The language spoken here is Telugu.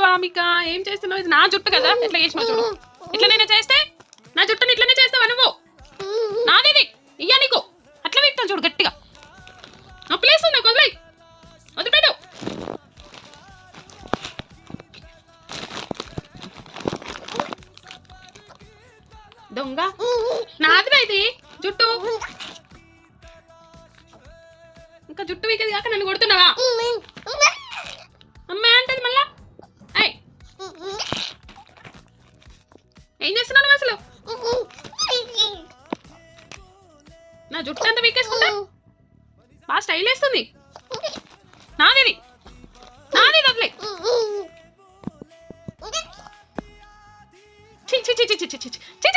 వామిక ఏం చేస్తున్నావు? ఇది నా జుట్టు కదా, ఎట్లా చేసినావు చూడు. ఇట్లనైనా చేస్తే నా జుట్టుని ఇట్లనే చేస్తావా నువ్వు? నాది ఇయ్యా నీకు. అట్లా పెట్టాను చూడు గట్టిగా. నా ప్లేస్ ఉంది వదిలేయ్, వదిలిపెట్టు. దొంగ నాదిరా ఇది జుట్టు. ఇంకా జుట్టు వీకేది కాక నన్ను కొడుతున్నావా? అమ్మాయి అంటది మళ్ళా. ఏం చేస్తున్నావు అసలు? నా జుట్టు అంతా వీకేసుకుంటా బాగా స్టైల్ వేస్తుంది. నాది నాది వదిలే. చి చి చి చి చి చి చి